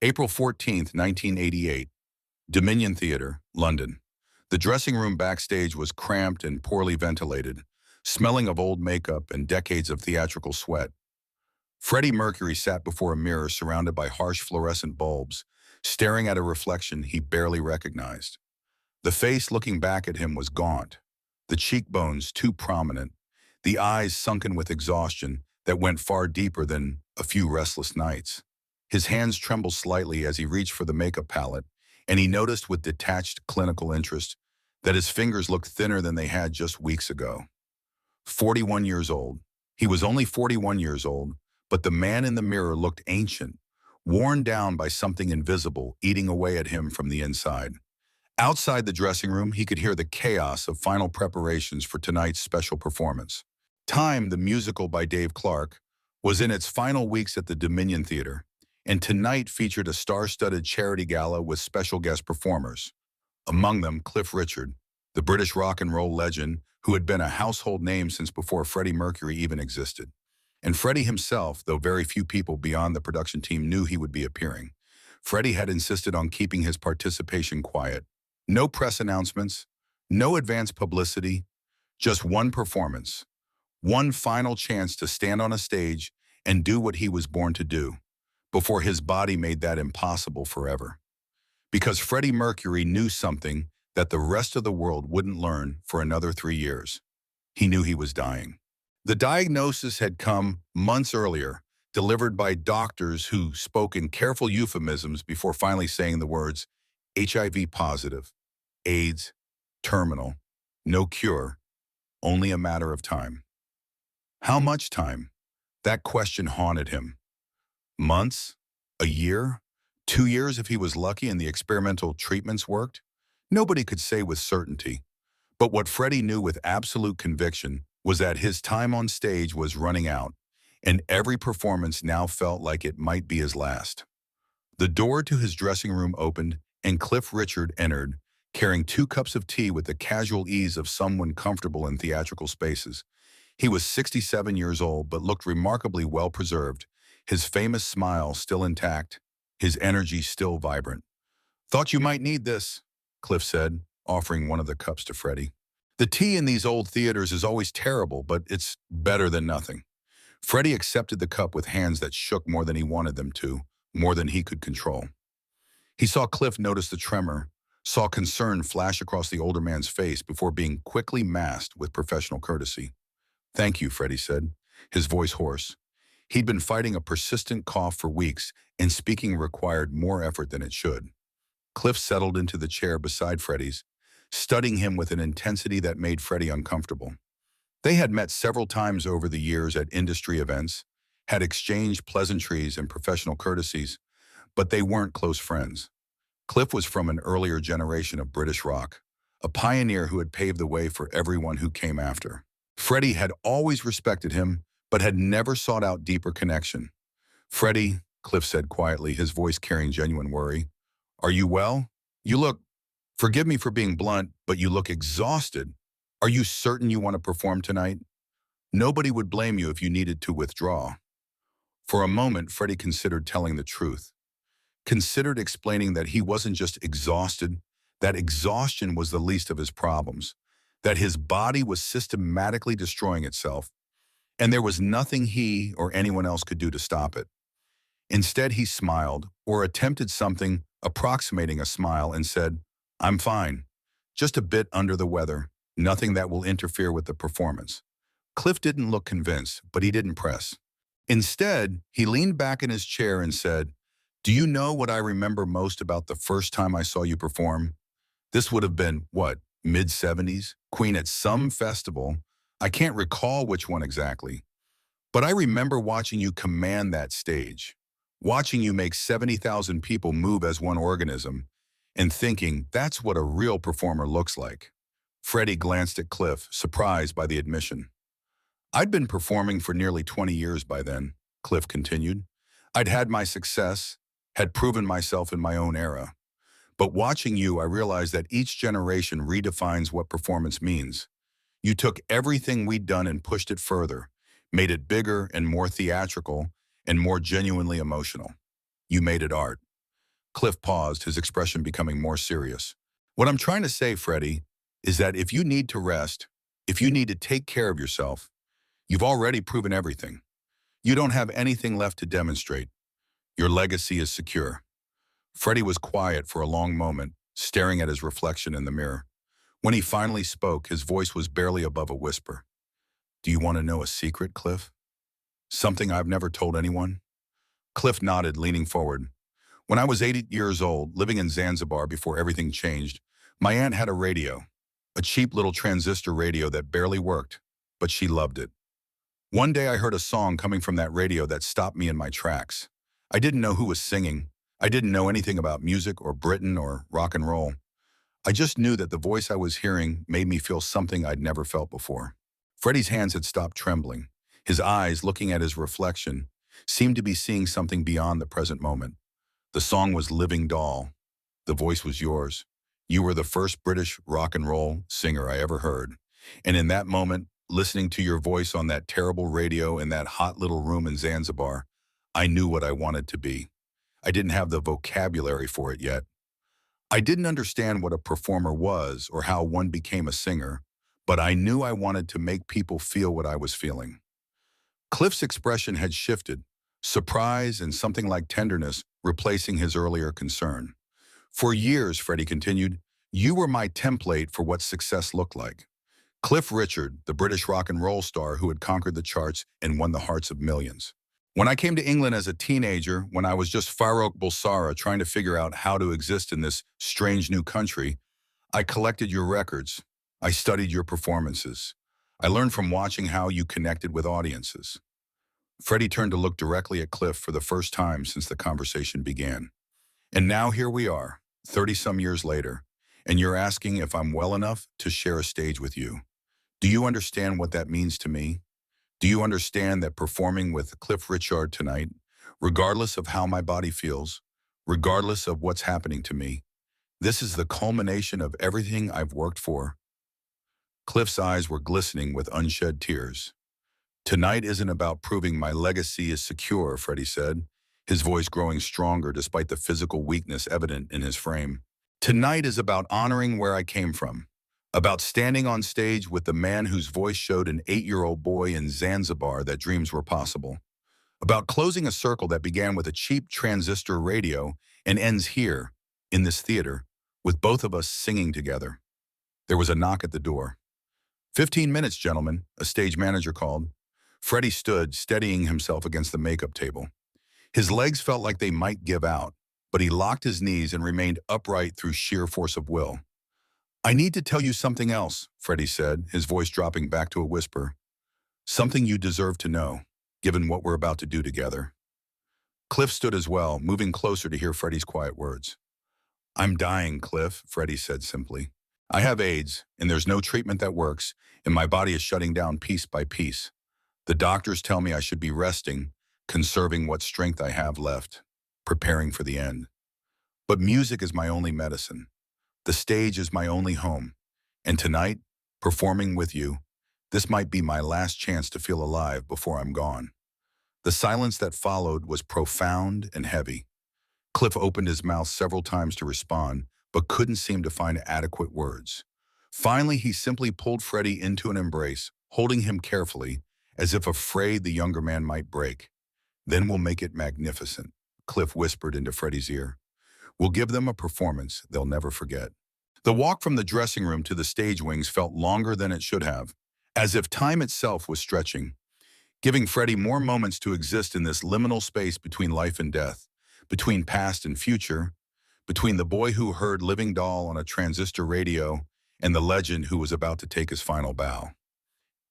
April 14th, 1988, Dominion Theatre, London. The dressing room backstage was cramped and poorly ventilated, smelling of old makeup and decades of theatrical sweat. Freddie Mercury sat before a mirror surrounded by harsh fluorescent bulbs, staring at a reflection he barely recognized. The face looking back at him was gaunt, the cheekbones too prominent, the eyes sunken with exhaustion that went far deeper than a few restless nights. His hands trembled slightly as he reached for the makeup palette, and he noticed with detached clinical interest that his fingers looked thinner than they had just weeks ago. 41 years old. He was only 41 years old, but the man in the mirror looked ancient, worn down by something invisible eating away at him from the inside. Outside the dressing room, he could hear the chaos of final preparations for tonight's special performance. Time, the musical by Dave Clark, was in its final weeks at the Dominion Theatre, and tonight featured a star-studded charity gala with special guest performers. Among them, Cliff Richard, the British rock and roll legend who had been a household name since before Freddie Mercury even existed. And Freddie himself, though very few people beyond the production team knew he would be appearing. Freddie had insisted on keeping his participation quiet. No press announcements, no advance publicity, just one performance. One final chance to stand on a stage and do what he was born to do, before his body made that impossible forever. Because Freddie Mercury knew something that the rest of the world wouldn't learn for another 3 years. He knew he was dying. The diagnosis had come months earlier, delivered by doctors who spoke in careful euphemisms before finally saying the words HIV positive, AIDS, terminal, no cure, only a matter of time. How much time? That question haunted him. Months? A year? 2 years if he was lucky and the experimental treatments worked? Nobody could say with certainty. But what Freddie knew with absolute conviction was that his time on stage was running out, and every performance now felt like it might be his last. The door to his dressing room opened, and Cliff Richard entered, carrying 2 cups of tea with the casual ease of someone comfortable in theatrical spaces. He was 67 years old, but looked remarkably well-preserved, his famous smile still intact, his energy still vibrant. "Thought you might need this," Cliff said, offering one of the cups to Freddie. "The tea in these old theaters is always terrible, but it's better than nothing." Freddie accepted the cup with hands that shook more than he wanted them to, more than he could control. He saw Cliff notice the tremor, saw concern flash across the older man's face before being quickly masked with professional courtesy. "Thank you," Freddie said, his voice hoarse. He'd been fighting a persistent cough for weeks, and speaking required more effort than it should. Cliff settled into the chair beside Freddie's, studying him with an intensity that made Freddie uncomfortable. They had met several times over the years at industry events, had exchanged pleasantries and professional courtesies, but they weren't close friends. Cliff was from an earlier generation of British rock, a pioneer who had paved the way for everyone who came after. Freddie had always respected him, but had never sought out deeper connection. "Freddie," Cliff said quietly, his voice carrying genuine worry, "are you well? You look, forgive me for being blunt, but you look exhausted. Are you certain you want to perform tonight? Nobody would blame you if you needed to withdraw." For a moment, Freddie considered telling the truth. Considered explaining that he wasn't just exhausted, that exhaustion was the least of his problems, that his body was systematically destroying itself, and there was nothing he or anyone else could do to stop it. Instead, he smiled, or attempted something approximating a smile, and said, "I'm fine. Just a bit under the weather, nothing that will interfere with the performance." Cliff didn't look convinced, but he didn't press. Instead, he leaned back in his chair and said, "Do you know what I remember most about the first time I saw you perform? This would have been, what, mid-70s? Queen at some festival. I can't recall which one exactly. But I remember watching you command that stage, watching you make 70,000 people move as one organism, and thinking that's what a real performer looks like." Freddie glanced at Cliff, surprised by the admission. "I'd been performing for nearly 20 years by then," Cliff continued. "I'd had my success, had proven myself in my own era. But watching you, I realized that each generation redefines what performance means. You took everything we'd done and pushed it further, made it bigger and more theatrical and more genuinely emotional. You made it art. Cliff paused, his expression becoming more serious. What I'm trying to say, Freddie, is that if you need to rest, if you need to take care of yourself, you've already proven everything. You don't have anything left to demonstrate. Your legacy is secure. Freddie was quiet for a long moment, staring at his reflection in the mirror. When he finally spoke, his voice was barely above a whisper. Do you want to know a secret, Cliff? Something I've never told anyone? Cliff nodded, leaning forward. When I was 8 years old, living in Zanzibar before everything changed, my aunt had a radio, a cheap little transistor radio that barely worked, but she loved it. One day I heard a song coming from that radio that stopped me in my tracks. I didn't know who was singing. I didn't know anything about music or Britain or rock and roll. I just knew that the voice I was hearing made me feel something I'd never felt before. Freddie's hands had stopped trembling. His eyes, looking at his reflection, seemed to be seeing something beyond the present moment. The song was Living Doll. The voice was yours. You were the first British rock and roll singer I ever heard. And in that moment, listening to your voice on that terrible radio in that hot little room in Zanzibar, I knew what I wanted to be. I didn't have the vocabulary for it yet. I didn't understand what a performer was or how one became a singer, but I knew I wanted to make people feel what I was feeling. Cliff's expression had shifted, surprise and something like tenderness replacing his earlier concern. For years, Freddie continued, you were my template for what success looked like. Cliff Richard, the British rock and roll star who had conquered the charts and won the hearts of millions. When I came to England as a teenager, when I was just Farouk Bulsara trying to figure out how to exist in this strange new country, I collected your records. I studied your performances. I learned from watching how you connected with audiences. Freddie turned to look directly at Cliff for the first time since the conversation began. And now here we are, 30-some years later, and you're asking if I'm well enough to share a stage with you. Do you understand what that means to me? Do you understand that performing with Cliff Richard tonight, regardless of how my body feels, regardless of what's happening to me, this is the culmination of everything I've worked for? Cliff's eyes were glistening with unshed tears. Tonight isn't about proving my legacy is secure, Freddie said, his voice growing stronger despite the physical weakness evident in his frame. Tonight is about honoring where I came from, about standing on stage with the man whose voice showed an 8-year-old boy in Zanzibar that dreams were possible, about closing a circle that began with a cheap transistor radio and ends here, in this theater, with both of us singing together. There was a knock at the door. 15 minutes, gentlemen, a stage manager called. Freddie stood, steadying himself against the makeup table. His legs felt like they might give out, but he locked his knees and remained upright through sheer force of will. I need to tell you something else, Freddie said, his voice dropping back to a whisper. Something you deserve to know, given what we're about to do together. Cliff stood as well, moving closer to hear Freddie's quiet words. I'm dying, Cliff, Freddie said simply. I have AIDS, and there's no treatment that works, and my body is shutting down piece by piece. The doctors tell me I should be resting, conserving what strength I have left, preparing for the end. But music is my only medicine. The stage is my only home. And tonight, performing with you, this might be my last chance to feel alive before I'm gone. The silence that followed was profound and heavy. Cliff opened his mouth several times to respond, but couldn't seem to find adequate words. Finally, he simply pulled Freddie into an embrace, holding him carefully, as if afraid the younger man might break. Then we'll make it magnificent, Cliff whispered into Freddie's ear. We'll give them a performance they'll never forget. The walk from the dressing room to the stage wings felt longer than it should have, as if time itself was stretching, giving Freddie more moments to exist in this liminal space between life and death, between past and future, between the boy who heard Living Doll on a transistor radio and the legend who was about to take his final bow.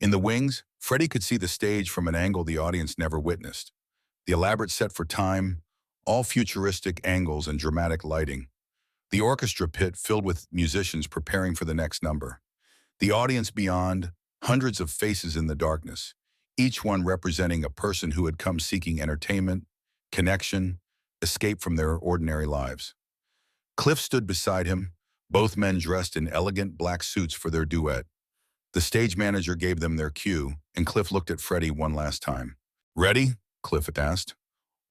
In the wings, Freddie could see the stage from an angle the audience never witnessed. The elaborate set for time, all futuristic angles and dramatic lighting. The orchestra pit filled with musicians preparing for the next number. The audience beyond, hundreds of faces in the darkness, each one representing a person who had come seeking entertainment, connection, escape from their ordinary lives. Cliff stood beside him, both men dressed in elegant black suits for their duet. The stage manager gave them their cue, and Cliff looked at Freddie one last time. Ready? Cliff asked.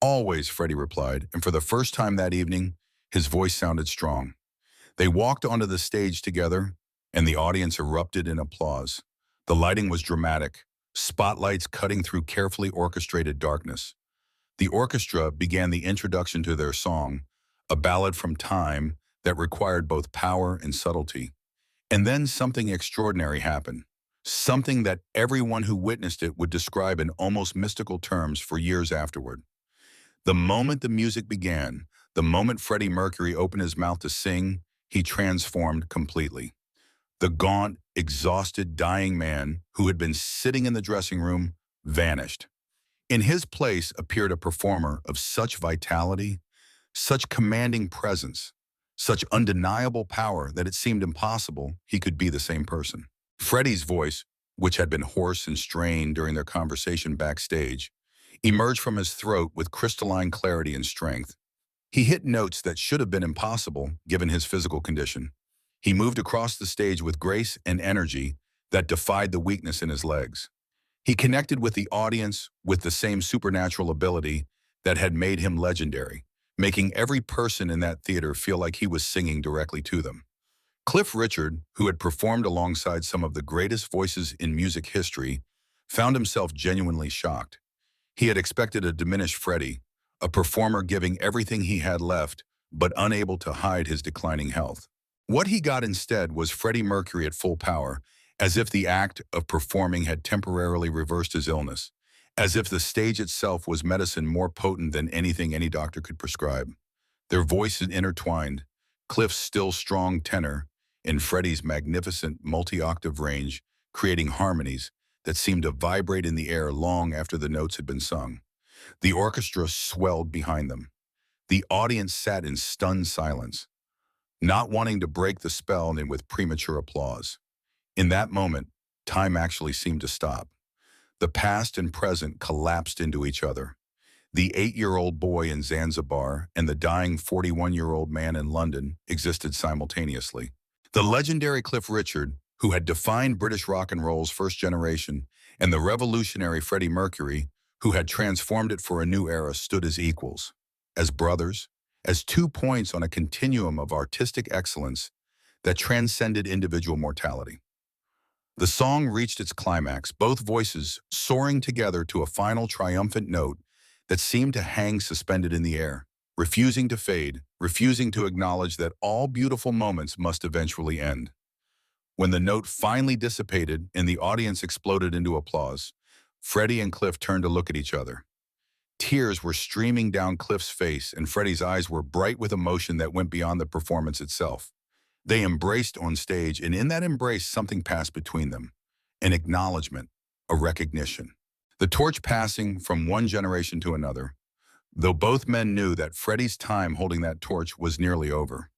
Always, Freddie replied, and for the first time that evening, His voice sounded strong. They walked onto the stage together, and the audience erupted in applause. The lighting was dramatic, spotlights cutting through carefully orchestrated darkness. The orchestra began the introduction to their song, a ballad from time that required both power and subtlety. And then something extraordinary happened, something that everyone who witnessed it would describe in almost mystical terms for years afterward. The moment the music began, the moment Freddie Mercury opened his mouth to sing, he transformed completely. The gaunt, exhausted, dying man who had been sitting in the dressing room vanished. In his place appeared a performer of such vitality, such commanding presence, such undeniable power that it seemed impossible he could be the same person. Freddie's voice, which had been hoarse and strained during their conversation backstage, emerged from his throat with crystalline clarity and strength. He hit notes that should have been impossible given his physical condition. He moved across the stage with grace and energy that defied the weakness in his legs. He connected with the audience with the same supernatural ability that had made him legendary, making every person in that theater feel like he was singing directly to them. Cliff Richard, who had performed alongside some of the greatest voices in music history, found himself genuinely shocked. He had expected a diminished Freddie, a performer giving everything he had left, but unable to hide his declining health. What he got instead was Freddie Mercury at full power, as if the act of performing had temporarily reversed his illness, as if the stage itself was medicine more potent than anything any doctor could prescribe. Their voices intertwined, Cliff's still strong tenor and Freddie's magnificent multi-octave range, creating harmonies that seemed to vibrate in the air long after the notes had been sung. The orchestra swelled behind them. The audience sat in stunned silence, not wanting to break the spell and with premature applause. In that moment, time actually seemed to stop. The past and present collapsed into each other. The 8-year-old boy in Zanzibar and the dying 41-year-old man in London existed simultaneously. The legendary Cliff Richard, who had defined British rock and roll's first generation, and the revolutionary Freddie Mercury, who had transformed it for a new era, stood as equals, as brothers, as 2 points on a continuum of artistic excellence that transcended individual mortality. The song reached its climax, both voices soaring together to a final triumphant note that seemed to hang suspended in the air, refusing to fade, refusing to acknowledge that all beautiful moments must eventually end. When the note finally dissipated and the audience exploded into applause, Freddie and Cliff turned to look at each other. Tears were streaming down Cliff's face, and Freddie's eyes were bright with emotion that went beyond the performance itself. They embraced on stage, and in that embrace, something passed between them. An acknowledgement, a recognition. The torch passing from one generation to another, though both men knew that Freddie's time holding that torch was nearly over.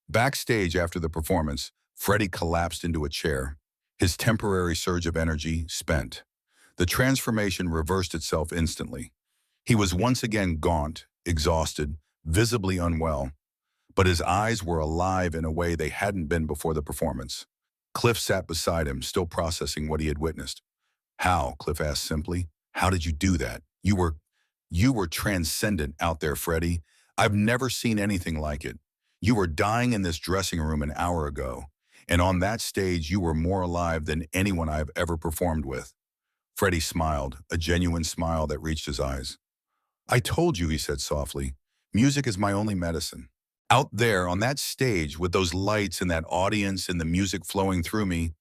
Backstage after the performance, Freddie collapsed into a chair, his temporary surge of energy spent. The transformation reversed itself instantly. He was once again gaunt, exhausted, visibly unwell, but his eyes were alive in a way they hadn't been before the performance. Cliff sat beside him, still processing what he had witnessed. "How?" Cliff asked simply. "How did you do that? You were transcendent out there, Freddie. I've never seen anything like it. You were dying in this dressing room an hour ago, and on that stage you were more alive than anyone I've ever performed with." Freddie smiled, a genuine smile that reached his eyes. "I told you," he said softly, "music is my only medicine. Out there on that stage with those lights and that audience and the music flowing through me,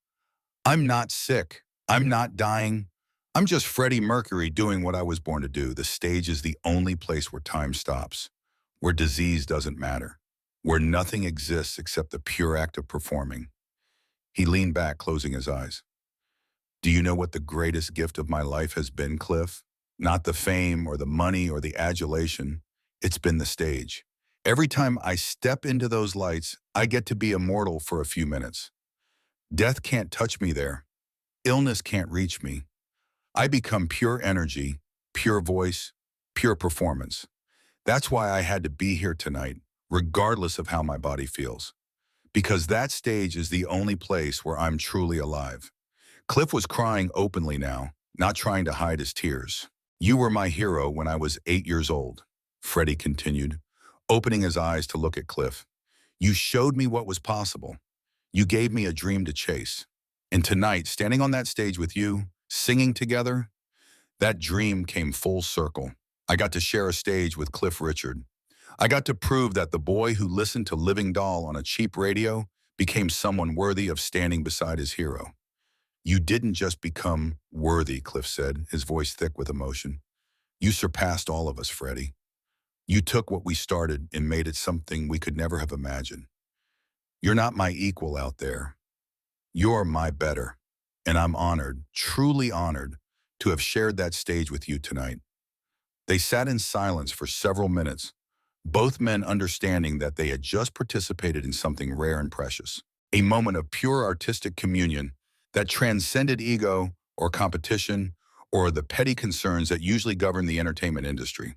I'm not sick. I'm not dying. I'm just Freddie Mercury doing what I was born to do. The stage is the only place where time stops, where disease doesn't matter, where nothing exists except the pure act of performing." He leaned back, closing his eyes. "Do you know what the greatest gift of my life has been, Cliff? Not the fame or the money or the adulation. It's been the stage. Every time I step into those lights, I get to be immortal for a few minutes. Death can't touch me there. Illness can't reach me. I become pure energy, pure voice, pure performance. That's why I had to be here tonight, regardless of how my body feels. Because that stage is the only place where I'm truly alive." Cliff was crying openly now, not trying to hide his tears. "You were my hero when I was 8 years old," Freddie continued, opening his eyes to look at Cliff. You showed me what was possible. You gave me a dream to chase. And tonight, standing on that stage with you, singing together, that dream came full circle. I got to share a stage with Cliff Richard. I got to prove that the boy who listened to Living Doll on a cheap radio became someone worthy of standing beside his hero. You didn't just become worthy, Cliff said, his voice thick with emotion. You surpassed all of us, Freddie. You took what we started and made it something we could never have imagined. You're not my equal out there. You're my better. And I'm honored, truly honored, to have shared that stage with you tonight. They sat in silence for several minutes, both men understanding that they had just participated in something rare and precious, a moment of pure artistic communion that transcended ego or competition or the petty concerns that usually govern the entertainment industry.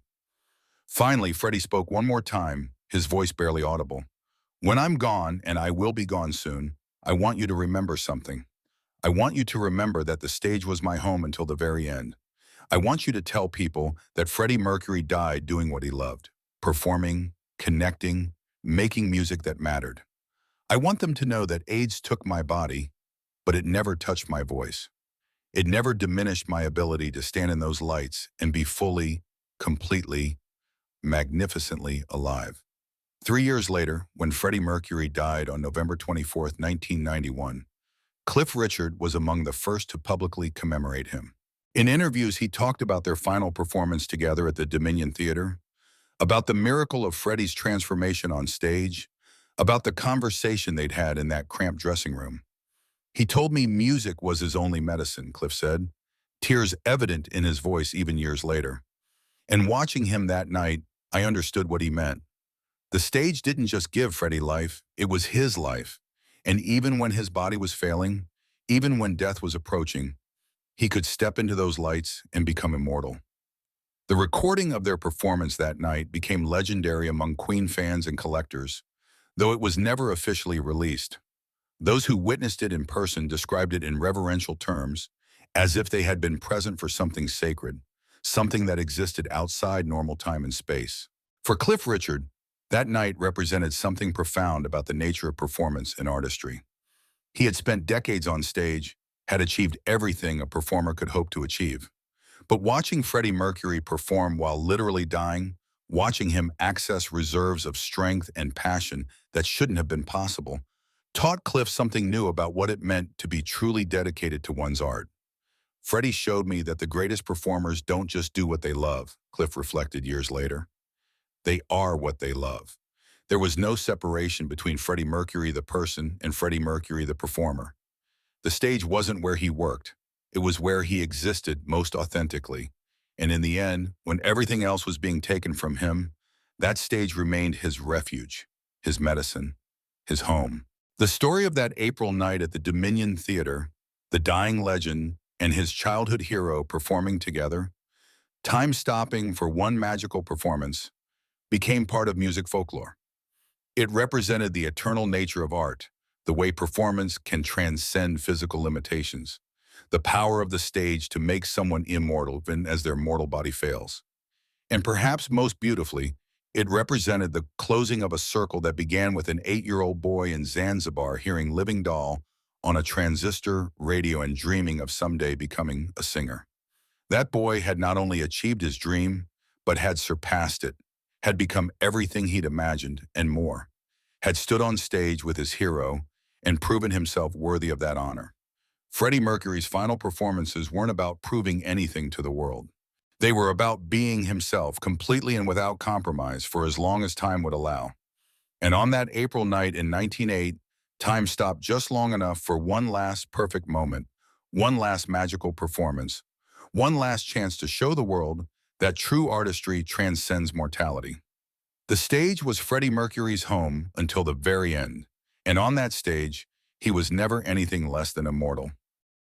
Finally, Freddie spoke one more time, his voice barely audible. When I'm gone, and I will be gone soon, I want you to remember something. I want you to remember that the stage was my home until the very end. I want you to tell people that Freddie Mercury died doing what he loved, performing, connecting, making music that mattered. I want them to know that AIDS took my body, but it never touched my voice. It never diminished my ability to stand in those lights and be fully, completely, magnificently alive. 3 years later, when Freddie Mercury died on November 24, 1991, Cliff Richard was among the first to publicly commemorate him. In interviews, he talked about their final performance together at the Dominion Theater, about the miracle of Freddie's transformation on stage, about the conversation they'd had in that cramped dressing room. He told me music was his only medicine, Cliff said, tears evident in his voice even years later. And watching him that night, I understood what he meant. The stage didn't just give Freddie life, it was his life. And even when his body was failing, even when death was approaching, he could step into those lights and become immortal. The recording of their performance that night became legendary among Queen fans and collectors, though it was never officially released. Those who witnessed it in person described it in reverential terms, as if they had been present for something sacred, something that existed outside normal time and space. For Cliff Richard, that night represented something profound about the nature of performance and artistry. He had spent decades on stage, had achieved everything a performer could hope to achieve. But watching Freddie Mercury perform while literally dying, watching him access reserves of strength and passion that shouldn't have been possible, taught Cliff something new about what it meant to be truly dedicated to one's art. Freddie showed me that the greatest performers don't just do what they love, Cliff reflected years later. They are what they love. There was no separation between Freddie Mercury the person and Freddie Mercury the performer. The stage wasn't where he worked. It was where he existed most authentically. And in the end, when everything else was being taken from him, that stage remained his refuge, his medicine, his home. The story of that April night at the Dominion Theater, the dying legend and his childhood hero performing together, time stopping for one magical performance, became part of music folklore. It represented the eternal nature of art, the way performance can transcend physical limitations, the power of the stage to make someone immortal even as their mortal body fails. And perhaps most beautifully, it represented the closing of a circle that began with an 8-year-old boy in Zanzibar hearing Living Doll on a transistor radio and dreaming of someday becoming a singer. That boy had not only achieved his dream, but had surpassed it, had become everything he'd imagined and more, had stood on stage with his hero and proven himself worthy of that honor. Freddie Mercury's final performances weren't about proving anything to the world. They were about being himself, completely and without compromise, for as long as time would allow. And on that April night in 1908, time stopped just long enough for one last perfect moment, one last magical performance, one last chance to show the world that true artistry transcends mortality. The stage was Freddie Mercury's home until the very end, and on that stage, he was never anything less than immortal.